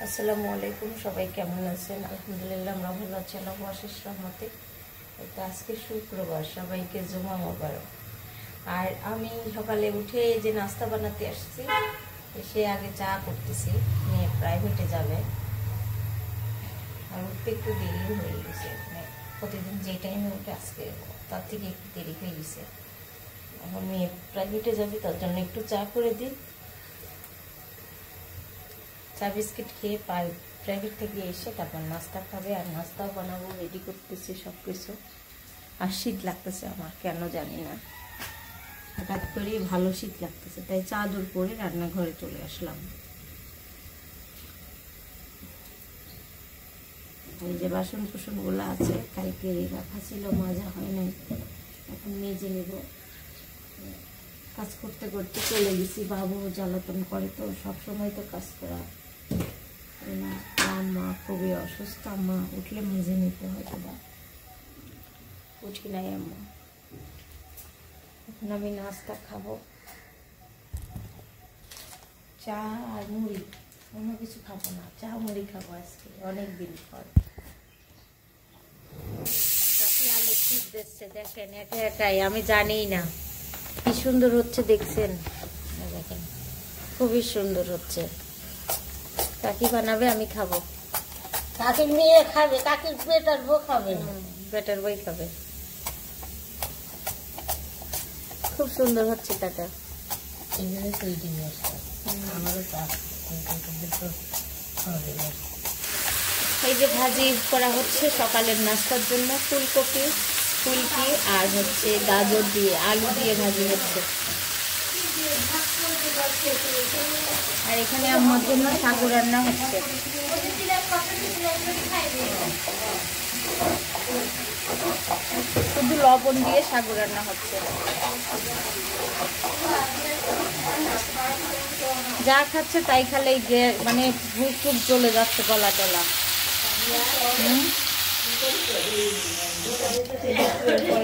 আসসালামু আলাইকুম, সবাই কেমন আছেন? আলহামদুলিল্লাহ আমরা ভালো আছি আল্লাহর অশেষ রহমতে। তো আজকে শুক্রবার, সবাইকে জুমা মোবারক। আর আমি সকালে উঠে যে নাস্তা বানাতে আসছি, সে আগে চা করতেছি, মেয়ে প্রাইভেটে যাবে আর উঠতে একটু দেরি হয়ে গেছে। প্রতিদিন যে টাইমে উঠে আজকে তার থেকে একটু দেরি হয়ে গেছে। এখন মেয়ে প্রাইভেটে যাবে, তার জন্য একটু চা করে দিই। চা বিস্কিট খেয়ে প্রাইভেট থেকে এসে তারপর নাস্তা খাবে, আর নাস্তাও বানাবো, রেডি করতেছি সব কিছু। আর শীত লাগতেছে আমার, কেন জানি না, হঠাৎ করেই ভালো শীত লাগতেছে, তাই চাদর পরে রান্নাঘরে চলে আসলাম। এই যে বাসন কুসন গুলো আছে, কালকে রাখা ছিল, মাজা হয় নাই, এখন মেজে নেব। কাজ করতে করতে চলে গেছি, বাবু জ্বালাতন করে তো, সবসময় তো কাজ করা না। আম্মা খুবই অসুস্থ, আম্মা উঠলে মেজে নিতে হয়তো বা উঠি নাই আম্মা। এখন আমি নাস্তা খাবো, চা আর মুড়ি, অন্য কিছু খাবো না, চা মুড়ি খাবো আজকে, অনেকদিন পর। আলু ঠিক দিচ্ছে, দেখেন একা একাই, আমি জানি না কি সুন্দর হচ্ছে, দেখছেন? দেখেন খুবই সুন্দর হচ্ছে। কাকি বানাবে, আমি খাবো। কাকির মেয়ে খাবে, কাকির বেটার বউ খাবে, বেটার বই খাবে। খুব সুন্দর হচ্ছে কাকা। এই যে ভাজি করা হচ্ছে সকালের নাস্তার জন্য, ফুলকপি, ফুলকি আর হচ্ছে গাজর দিয়ে, আলু দিয়ে ভাজি হচ্ছে। আর এখানে আমার জন্য সাগু রান্না হচ্ছে। শুধু লবণ দিয়ে সাগু রান্না হচ্ছে। যা খাচ্ছে তাই খালেই মানে ভুক টুক চলে যাচ্ছে, গলা টলা।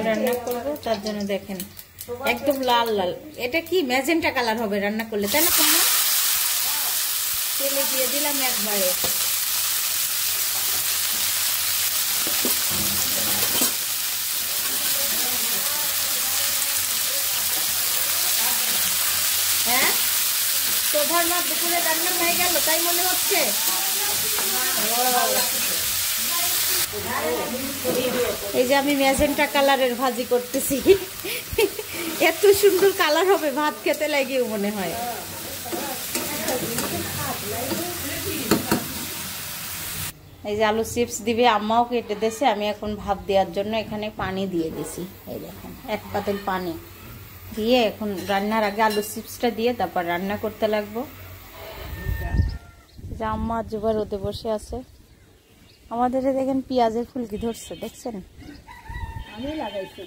রান্না করবো, তার জন্য দেখেন একদম লাল লাল। এটা কি ম্যাজেন্টা কালার হবে রান্না করলে, তাই না? কোনো তেলে দিয়ে দিলাম একবারে। হ্যাঁ, তোভার মা দুপুরে রান্না হয়ে গেল তাই মনে হচ্ছে। এই যে আমি ম্যাজেন্টা কালারের ভাজি করতেছি, এত সুন্দর কালার হবে, ভাত খেতে লাগেও মনে হয়। এই যে আলু চিপস দিবে, আম্মাও কেটে দিয়েছে, আমি এখন ভাত দেওয়ার জন্য এখানে পানি দিয়ে দিছি। এই দেখেন এক পাতিল পানি দিয়ে এখন রান্নার আগে আলু চিপসটা দিয়ে তারপর রান্না করতে লাগবো। যে আম্মা জুবা রোদে বসে আছে। আমাদের দেখেন পেঁয়াজের ফুলকি ধরছে, দেখছেন? আমি লাগাইছি।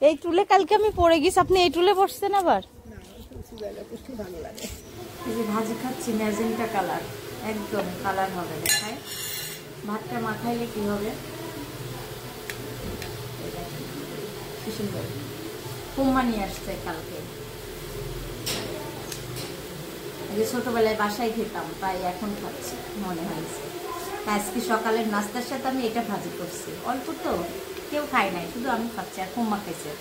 এই টুলে কালকে আমি পড়ে গেছি, আপনি এই টুলে বসছেন আবার? এই যে ভাজি খাচ্ছি, ম্যাজেন্টা কালার, একদম কালার হবে, দেখায় ভাতটা মাখাইলে কি হবে। কি সুন্দর কুম্মা নিয়ে আসছে কালকে, যে ছোটবেলায় বাসায় খেতাম, তাই এখন খাচ্ছি মনে হয়েছে। আজকে সকালের নাস্তার সাথে আমি এটা ভাজি করছি, অল্প তো, কেউ খায় নাই, শুধু আমি খাচ্ছি, আর কুম্মা খাইছে।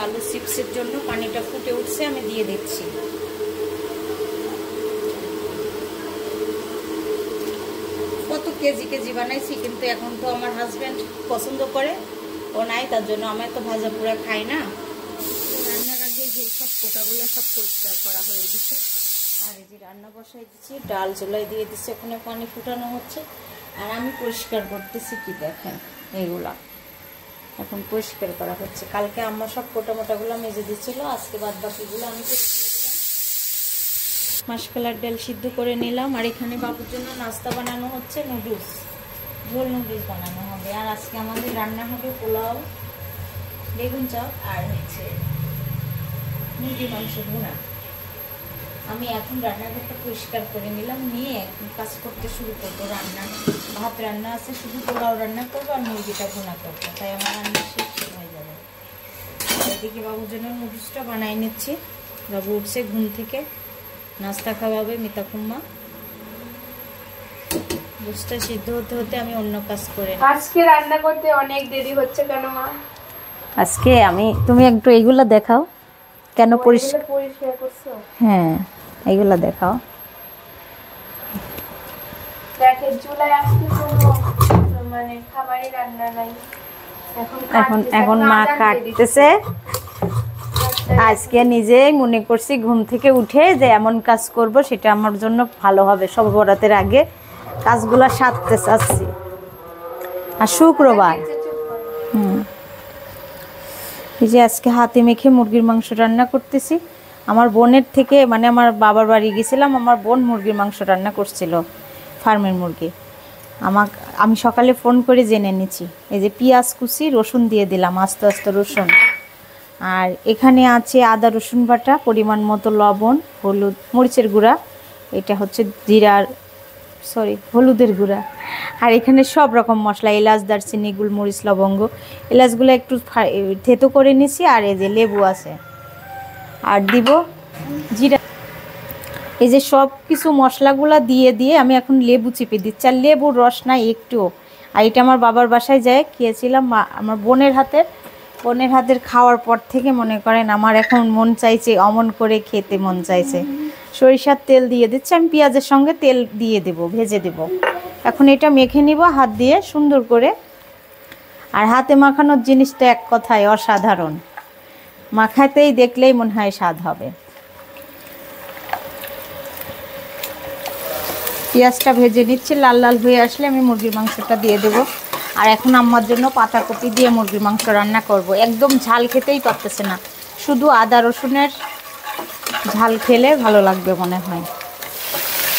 আলু চিপসের জন্য পানিটা ফুটে উঠছে, আমি দিয়ে দিচ্ছি। কত কেজি কেজি বানাইছি, কিন্তু এখন তো আমার হাজব্যান্ড পছন্দ করে, ও নাই, তার জন্য আমার তো ভাজা পুরা খাই না। রান্নার আগে যে সব কোটাগুলো সব পরিষ্কার করা হয়ে গেছে। আর এই যে রান্না বসাই দিচ্ছি, ডাল চুলাই দিয়ে দিচ্ছি, ওখানে পানি ফুটানো হচ্ছে, আর আমি পরিষ্কার করতেছি। কি দেখেন, এগুলা এখন পরিষ্কার করা হচ্ছে। কালকে আম্মা সব কোটা মোটাগুলো মেজে দিচ্ছিল, আজকে বাদ বাকিগুলো আমি করে দিলাম। মাসকলার ডাল সিদ্ধ করে নিলাম, আর এখানে বাবুর জন্য নাস্তা বানানো হচ্ছে, নুডলস, ঝোল নুডলস বানানো হবে। আর আজকে আমাদের রান্না হবে পোলাও, বেগুন চপ, আর হচ্ছে মুরগি মাংস ভুনা। আমি এখন রান্নাঘরটা পরিষ্কার করে নিলাম, নিয়ে এখন কাজ করতে শুরু করবো। ভাত রান্না আছে, শুধু পোলাও রান্না করবো আর মুরগিটা ভুনা করবো, তাই আমার রান্না শেষ হয়ে যাবে। এদিকে বাবুর জন্য নুডলসটা বানাই নিচ্ছি, বাবু উঠছে ঘুম থেকে। নাস্তা খাওয়াবে মিতা কুম্মা। গোশতটা সিদ্ধ হতে হতে আমি অন্য কাজ করে নিই। আজকে রান্না করতে অনেক দেরি হচ্ছে কেন মা? আজকে তুমি একটু এইগুলা দেখাও কেন পরিষ্কার করছো? হ্যাঁ, এইগুলা দেখাও। দেখেন চুলায় আজকে কোনো মানে খাবারই রান্না নাই। এখন মা কাটতেছে। আজকে নিজেই মনে করছি ঘুম থেকে উঠে যে এমন কাজ করব সেটা আমার জন্য ভালো হবে। সব বরাতের আগে কাজগুলো সারতে চাচ্ছি। আর শুক্রবার এই যে আজকে হাতে মেখে মুরগির মাংস রান্না করতেছি। আমার বোনের থেকে মানে আমার বাবার বাড়ি গেছিলাম, আমার বোন মুরগির মাংস রান্না করছিল, ফার্মের মুরগি। আমি সকালে ফোন করে জেনে নিচ্ছি। এই যে পেঁয়াজ কুচি, রসুন দিয়ে দিলাম, আস্তে আস্তে রসুন। আর এখানে আছে আদা রসুন বাটা, পরিমাণ মতো লবণ, হলুদ, মরিচের গুঁড়া, এটা হচ্ছে হলুদের গুঁড়া। আর এখানে সব রকম মশলা, এলাচ, দারচিনি, গোলমরিচ, লবঙ্গ। এলাচগুলো একটু থেতো করে নিছি। আর এই যে লেবু আছে, আর দিব জিরা। এই যে সব কিছু মশলাগুলো দিয়ে আমি এখন লেবু চিপে দিচ্ছি। আর লেবুর রস নাই একটুও। আর এটা আমার বাবার বাসায় যায় খেয়েছিলাম, আমার বোনের হাতের খাওয়ার পর থেকে মনে করেন আমার এখন মন চাইছে অমন করে খেতে মন চাইছে। সরিষার তেল দিয়ে দিচ্ছি, আমি পেঁয়াজের সঙ্গে তেল দিয়ে দেব, ভেজে দেব। এখন এটা মেখে নিব হাত দিয়ে সুন্দর করে। আর হাতে মাখানোর জিনিসটা এক কথায় অসাধারণ, মাখাতেই দেখলেই মনে হয় স্বাদ হবে। পেঁয়াজটা ভেজে নিচ্ছি, লাল লাল হয়ে আসলে আমি মুরগির মাংসটা দিয়ে দেব। আর এখন আম্মার জন্য পাতাকপি দিয়ে মুরগির মাংস রান্না করব। একদম ঝাল খেতেই পারতেছে না, শুধু আদা রসুনের ঝাল খেলে ভালো লাগবে মনে হয়।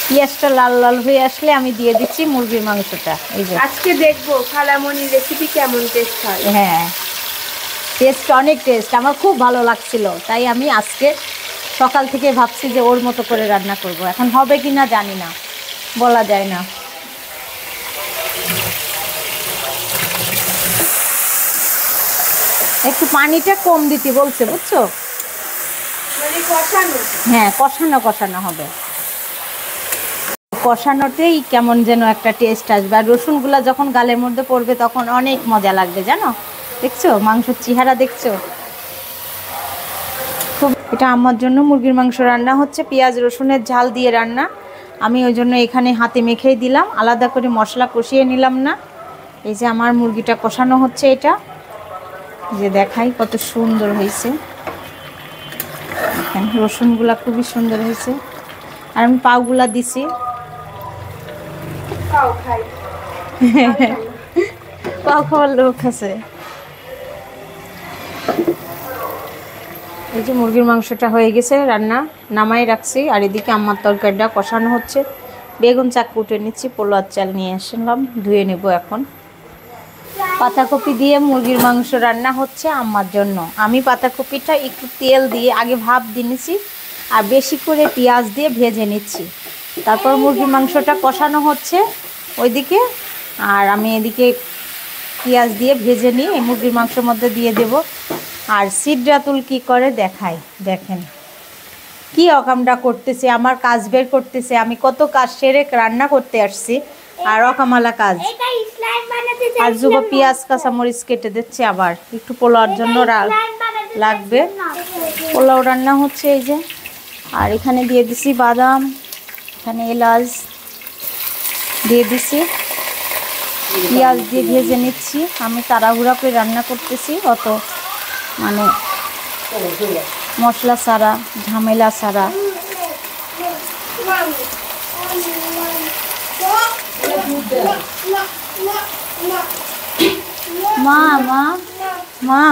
পেঁয়াজটা লাল লাল হয়ে আসলে আমি দিয়ে দিচ্ছি মুরগির মাংসটা। এই যে আজকে দেখবো খালামণির রেসিপি কেমন টেস্ট হয়। হ্যাঁ, টেস্ট অনেক টেস্ট, আমার খুব ভালো লাগছিল। তাই আমি আজকে সকাল থেকে ভাবছি যে ওর মতো করে রান্না করব। এখন হবে কি না জানি না, বলা যায় না। একটু পানিটা কম দিতে বলছে, বুঝছো? মানে কষানো? হ্যাঁ, কষানো হবে। কষানোতেই কেমন যেন একটা টেস্ট আসবে। আর রসুনগুলো যখন গালের মধ্যে পড়বে তখন অনেক মজা লাগবে, জানো? দেখছো মাংসের চেহারা, দেখছো? খুব। এটা আমার জন্য মুরগির মাংস রান্না হচ্ছে, পেঁয়াজ রসুনের ঝাল দিয়ে রান্না। আমি ওই জন্য এখানে হাতে মেখেই দিলাম, আলাদা করে মশলা কষিয়ে নিলাম না। এই যে আমার মুরগিটা কষানো হচ্ছে, এটা যে দেখাই কত সুন্দর হয়েছে। রসুনগুলা খুবই সুন্দর হয়েছে। আর আমি পাউগুলা দিছি। পাউ খাওয়ার লোক আছে। এই যে মুরগির মাংসটা হয়ে গেছে রান্না, নামাই রাখছি। আর এদিকে আমার তরকারিটা কষানো হচ্ছে। বেগুন চাক কুটে নিচ্ছি, পোলার চাল নিয়ে আসলাম, ধুয়ে নেব এখন। পাতাকপি দিয়ে মুরগির মাংস রান্না হচ্ছে আমার জন্য। আমি পাতাকপিটা একটু তেল দিয়ে আগে ভাপ দিয়ে নিচ্ছি, আর বেশি করে পেঁয়াজ দিয়ে ভেজে নিচ্ছি। তারপর মুরগির মাংসটা কষানো হচ্ছে ওইদিকে, আর আমি এদিকে পেঁয়াজ দিয়ে ভেজে নিয়ে মুরগির মাংসের মধ্যে দিয়ে দেব। আর সিদ্রাতুল কি করে দেখাই, দেখেন কি অকামটা করতেছে, আমার কাজ বের করতেছে। আমি কত কাজ সেরে রান্না করতে আসছি, আর অকামালা কাজ। আর যুব পেঁয়াজ কাঁচামরিচ কেটে দিচ্ছে, আবার একটু পোলাওর জন্য লাগবে। পোলাও রান্না হচ্ছে এই যে। আর এখানে দিয়ে দিছি বাদাম, এখানে এলাচ দিয়ে দিছি, পেঁয়াজ দিয়ে ভেজে নিচ্ছি। আমি তাড়াহুড়া করে রান্না করতেছি, অত মানে মশলা ছাড়া, ঝামেলা ছাড়া। মা মা মা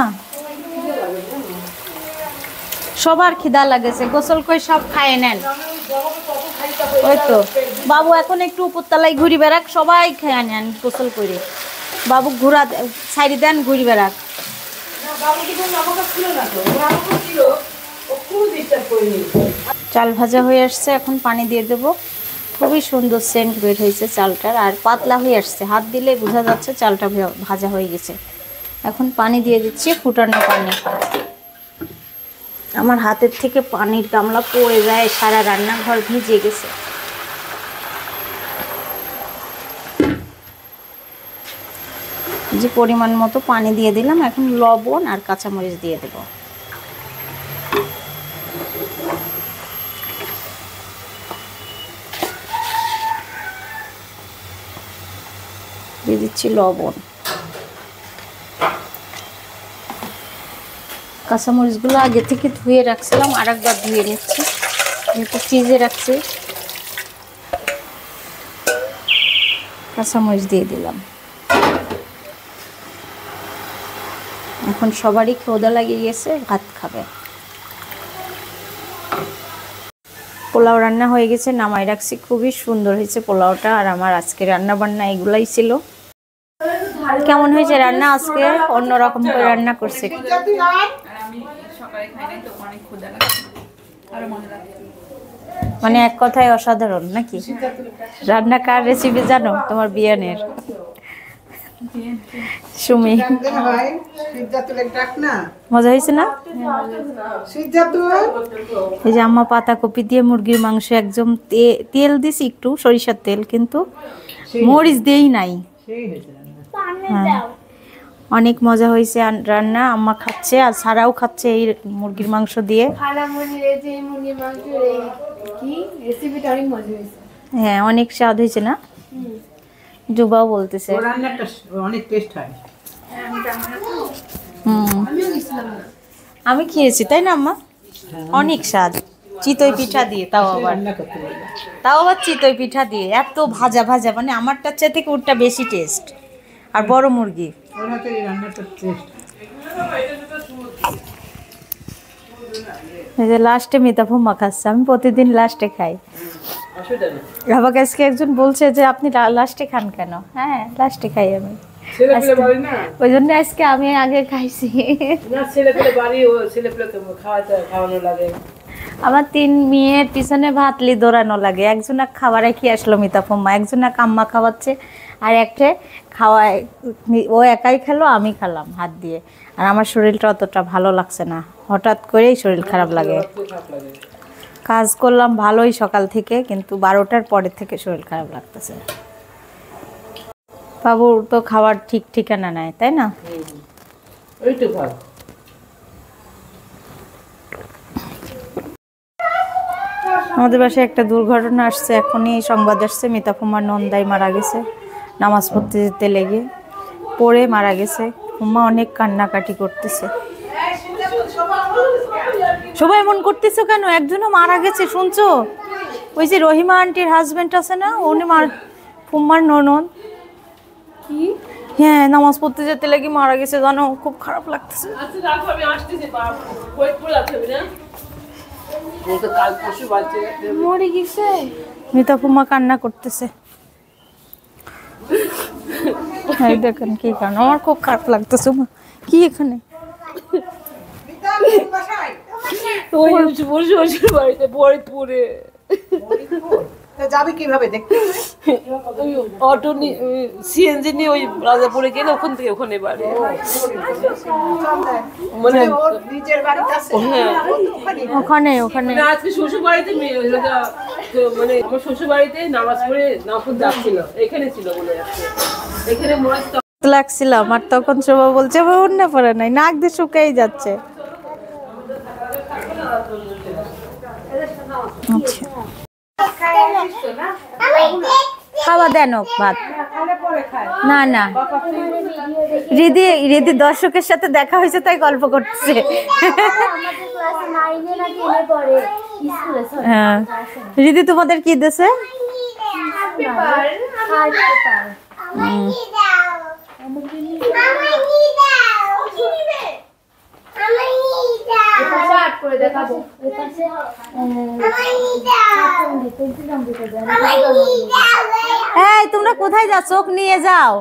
সবার খিদা লাগেছে, গোসল করে সব খায় নেন। ওই তো বাবু এখন একটু উপরতলায় ঘুরি বেড়াক, সবাই খেয়ে নেন গোসল করে। বাবু ঘোরা সাইডে দেন, ঘুরি বেড়াক। চাল ভাজা হয়ে আসছে, এখন পানি দিয়ে দেবো। খুবই সুন্দর সেন্ট বের হয়েছে চালটার, আর পাতলা হয়ে আসছে, হাত দিলে বোঝা যাচ্ছে চালটা ভাজা হয়ে গেছে। এখন পানি দিয়ে দিচ্ছি, ফুটানো পানি। আমার হাতের থেকে পানির গামলা পড়ে যায়, সারা রান্নাঘর ভিজে গেছে। যে পরিমাণ মতো পানি দিয়ে দিলাম, এখন লবণ আর কাঁচামরিচ দিয়ে দেব। দিয়ে দিচ্ছি লবণ। কাঁচামরিচগুলো আগে থেকে ধুয়ে রাখছিলাম, আর একবার ধুয়ে নিচ্ছি, যেহেতু ফ্রিজে রাখছি। কাঁচামরিচ দিয়ে দিলাম। এখন সবারই ক্ষুধা লাগিয়ে গেছে, ভাত খাবে। পোলাও রান্না হয়ে গেছে, নামাই রাখছি। খুবই সুন্দর হয়েছে পোলাওটা। আর আমার আজকে রান্না বান্না এগুলাই ছিল। কেমন হয়েছে রান্না? আজকে অন্যরকম করে রান্না করছে। মানে এক কথায় অসাধারণ নাকি? রান্না কার রেসিপি জানো? তোমার বিয়ানের সুমি। মজা হয়েছে না? এই যে আম্মা পাতাকপি দিয়ে মুরগির মাংস, একদম তেল দিছি, একটু সরিষার তেল, কিন্তু মরিচ দেই নাই। হ্যাঁ, অনেক মজা হয়েছে রান্না। আম্মা খাচ্ছে আর সারাও খাচ্ছে এই মুরগির মাংস দিয়ে। হ্যাঁ, অনেক স্বাদ হয়েছে না? জুবাও বলতেছে অনেক টেস্ট হয়। আমি খেয়েছি, তাই না আম্মা? অনেক স্বাদ। চিতই পিঠা দিয়ে, তাও আবার চিতই পিঠা দিয়ে, এত ভাজা ভাজা, মানে আমারটার চেয়ে থেকে ওরটা বেশি টেস্ট। আর বড় মুরগি। এই যে লাস্টে মিতা ফুম্মা খাচ্ছে, আমি প্রতিদিন লাস্টে খাই। আমাকে আজকে একজন বলছে যে আপনি লাস্টে খান কেন? হ্যাঁ, লাস্টে খাই আমি, ওই জন্য আজকে আমি আগে খাইছি। আমার 3 মেয়ের পিছনে ভাতলি দৌড়ানো লাগে। একজনা খাবার কি আসলো মিতা ফুম্মা, একজনা কাম্মা খাওয়াচ্ছে, আর একটা খাওয়ায় ও একাই খেলো, আমি খেলাম হাত দিয়ে। আর আমার শরীরটা অতটা ভালো লাগছে না, হঠাৎ করেই শরীর খারাপ লাগে। কাজ করলাম ভালোই সকাল থেকে, কিন্তু 12টার পরের থেকে শরীর খারাপ লাগতেছে। বাবুর তো খাবার ঠিক ঠিকানা নাই, তাই না? আমাদের বাসায় একটা দুর্ঘটনা আসছে, এখনই সংবাদ আসছে। মিতা ফুম্মার নন্দাই মারা গেছে, নামাজ পড়তে যেতে লেগে পড়ে মারা গেছে। ফুম্মা অনেক কান্নাকাটি করতেছে। সবাই এমন করতেছো কেন? একজনও মারা গেছে শুনছো? ওই যে রহিমা আন্টির হাজবেন্ড আছে না, উনি ফুম্মার ননদ। কি? হ্যাঁ, নামাজ পড়তে যেতে লেগে মারা গেছে, জানো? খুব খারাপ লাগতেছে। মিতা ফুম্মা কান্না করতেছে। দেখেন কি কারণ, আমার খুব খারাপ লাগতেছে। কি এখানে যাবে কিভাবে দেখতে? অটো সিএনজি নিয়ে ওই রাজাপুরে গেলে ওখান থেকে ওখানে বাড়ি, মানে নিজের বাড়িতে আছে। ওখানে ওখানে আজকে শ্বশুর বাড়িতে, মানে আমার শ্বশুর বাড়িতে নামাজ পড়ে নামাজ যাচ্ছিল, এখানে ছিল বলে যাচ্ছে, এখানে লাগছিলাম। আর তখন শোভা বলছে অন্য পরে নাই, নাক দিয়ে শুকাই যাচ্ছে। খাওয়া দেন ভাত। না না, রিদি দর্শকের সাথে দেখা হয়েছে তাই গল্প করতেছে। হ্যাঁ, রিদি তোমাদের কি দেশে? এই তোমরা কোথায় যাও? চোখ নিয়ে যাও।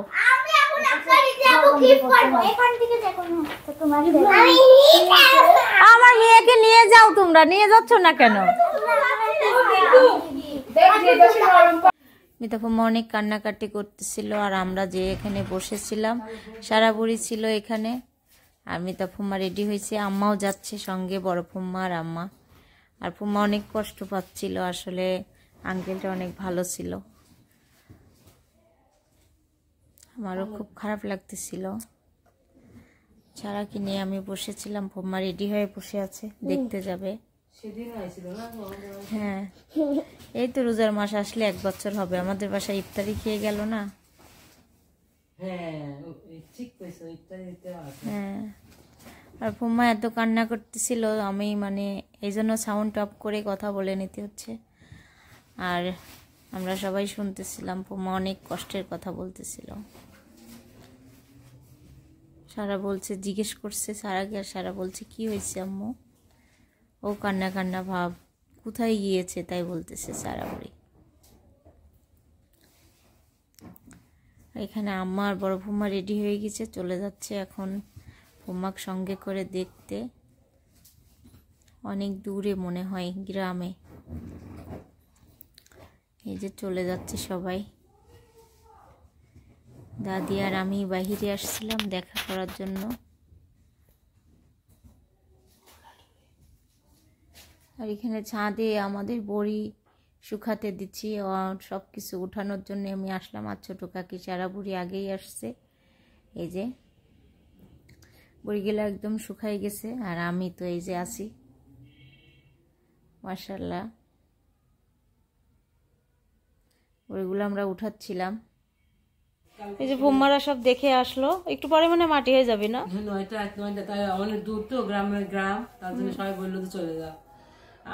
আমার মেয়েকে নিয়ে যাও। তোমরা নিয়ে যাচ্ছ না কেন? মিতা ফুম্মা অনেক কান্নাকাটি করতেছিল, আর আমরা যে এখানে বসেছিলাম, সারা বুড়ি ছিল এখানে। আর মিতা ফুম্মা রেডি হয়েছে, আম্মাও যাচ্ছে সঙ্গে, বড় ফুম্মা আর আম্মা। আর ফুম্মা অনেক কষ্ট পাচ্ছিল, আসলে আঙ্কেলটা অনেক ভালো ছিল, আমারও খুব খারাপ লাগতেছিল। সারাকে নিয়ে আমি বসেছিলাম, ফুম্মা রেডি হয়ে বসে আছে, দেখতে যাবে। হ্যাঁ, এই তো রোজার মাস আসলে 1 বছর হবে, আমাদের বাসায় ইফতারি খেয়ে গেল না। হ্যাঁ, আর ফুম্মা এত কান্না করতেছিল, আমি মানে এই জন্য সাউন্ড অফ করে কথা বলে নিতে হচ্ছে। আর আমরা সবাই শুনতেছিলাম, ফুম্মা অনেক কষ্টের কথা বলতেছিল। সারা বলছে, জিজ্ঞেস করছে সারাকে, আর সারা বলছে কি হয়েছে আম্মু? ও কান্না কান্না ভাব, কোথায় গিয়েছে তাই বলতেছে সারা বুড়ি। এখানে আম্মা আর বড় ফুম্মা রেডি হয়ে গেছে, চলে যাচ্ছে এখন ফুম্মাক সঙ্গে করে দেখতে। অনেক দূরে মনে হয়, গ্রামে। এই যে চলে যাচ্ছে সবাই। দাদি আর আমি বাহিরে আসছিলাম দেখা করার জন্য। আর এখানে ছাদে আমাদের বড়ি শুকাতে দিচ্ছি, সব কিছু উঠানোর জন্য আমি আসলাম। আর ছোটো কাকি সারা বুড়ি আগেই আসছে। এই যে বড়িগুলো একদম শুকাই গেছে, আর আমি তো এই যে আছি, মাশাআল্লাহ। বড়িগুলো আমরা উঠাচ্ছিলাম। এই যে ফুম্মারা সব দেখে আসলো, একটু পরে মানে মাটি হয়ে যাবে না? 9টা তাই অনেক দূর তো, গ্রাম, তার জন্য সবাই বললো তো চলে যা।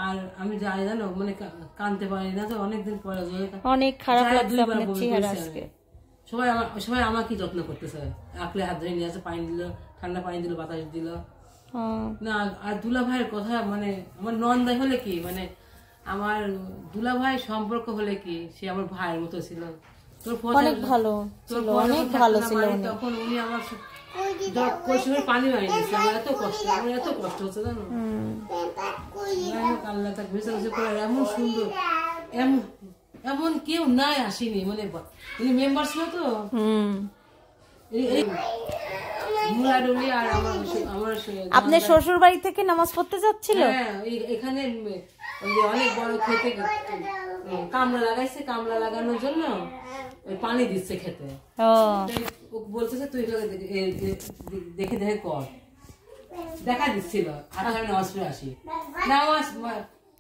আর আমি যাই জানো, মানে কানতে পারি না তো, অনেকদিন পরে অনেক খারাপ লাগছে আপনার চেহারা আজকে। সবাই আমাকে যত্ন করতেছে, আকলে হাত ধরে নিয়ে আসে, পানি দিল, ঠান্ডা পানি দিল, বাতাস দিল না। আর দুলা ভাইয়ের কথা, মানে আমার নন্দাই হলে কি, মানে আমার দুলা ভাই সম্পর্ক হলে কি, সে আমার ভাইয়ের মতো ছিল। অনেক ভালো ছিল, অনেক ভালো ছিল। তখন উনি আমার কলসির পানি বানিয়ে দিয়েছে, আমার এত কষ্ট হচ্ছে জানো। আল্লাহ তাকে বুঝে বুঝে করে, এমন সুন্দর, এমন কেউ নাই আসেনি, মানে উনি মেম্বার ছিল তো। আপনার শ্বশুর বাড়ি থেকে নামাজ পড়তে যাচ্ছিল? হ্যাঁ, এখানে অনেক বড় খেতে কামড়া লাগাইছে, কামড়া লাগানোর জন্য ওই পানি দিচ্ছে খেতে। বলতেছে তুই দেখে দেখে কর, দেখা দিচ্ছিল। আমি নামাজ পড়ে আসি, নামাজ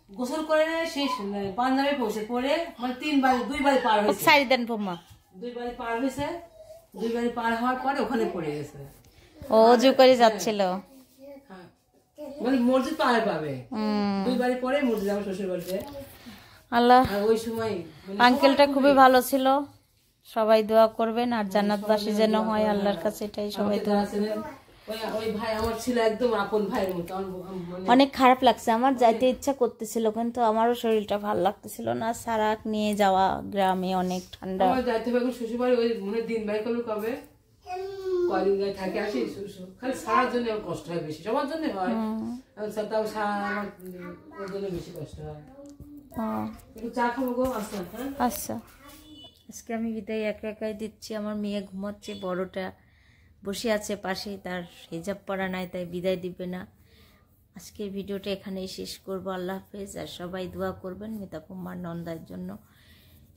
গোসল করে শেষ পাঞ্জাবে পৌঁছে পড়ে, মানে 2 বাড়ি পার হয়েছে, 2 বাড়ি পার হয়েছে, 2 বাড়ি পার হওয়ার পরে ওখানে পড়ে গেছে। ও অজু করে যাচ্ছিল, মানে মসজিদ পাহাড় পাবে, 2 বাড়ি পরে মসজিদ আমার শ্বশুর বাড়িতে। আল্লাহ, ওই সময় আঙ্কেলটা খুবই ভালো ছিল। সবাই দোয়া করবেন, আর জান্নাতবাসী যেন হয় আল্লাহর কাছে, এটাই সবাই দোয়া করবেন। ওই ভাই আমার ছিল একদম আপন ভাইয়ের মতো। অনেক খারাপ লাগছে, আমার যাইতে ইচ্ছা করতেছিল, কিন্তু আমারও শরীরটা ভালো লাগতেছিল না। সারাক নিয়ে যাওয়া গ্রামে, অনেক ঠান্ডা। আমার যাইতে হবে শ্বশুর বাড়ি, ওই মনে দিন বাই করলো কবে, কদিন গায়ে থাকে আসি, খালি সারার জন্য আমার কষ্ট হয় বেশি, সবার জন্য হয়, তাও আমার ওর জন্য বেশি কষ্ট হয়। একটু চা খাবো গো, আচ্ছা। আচ্ছা, আজকে আমি বিদায় একাই দিচ্ছি। আমার মেয়ে ঘুমাচ্ছে, বড়টা বসে আছে পাশে, তার হিজাব পরা নাই, তাই বিদায় দিবে না। আজকের ভিডিওটা এখানেই শেষ করবো। আল্লাহ হাফেজ। আর সবাই দোয়া করবেন মিতা ফুম্মার নন্দার জন্য,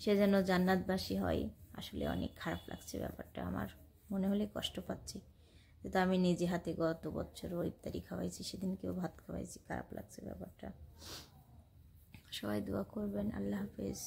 সে যেন জান্নাতবাসী হয়। আসলে অনেক খারাপ লাগছে ব্যাপারটা, আমার মনে হলে কষ্ট পাচ্ছি। যেহেতু আমি নিজে হাতে গত বছরও ইফতারি খাওয়াইছি, সেদিনকেও ভাত খাওয়াইছি, খারাপ লাগছে ব্যাপারটা। সবাই দোয়া করবেন। আল্লাহ হাফেজ।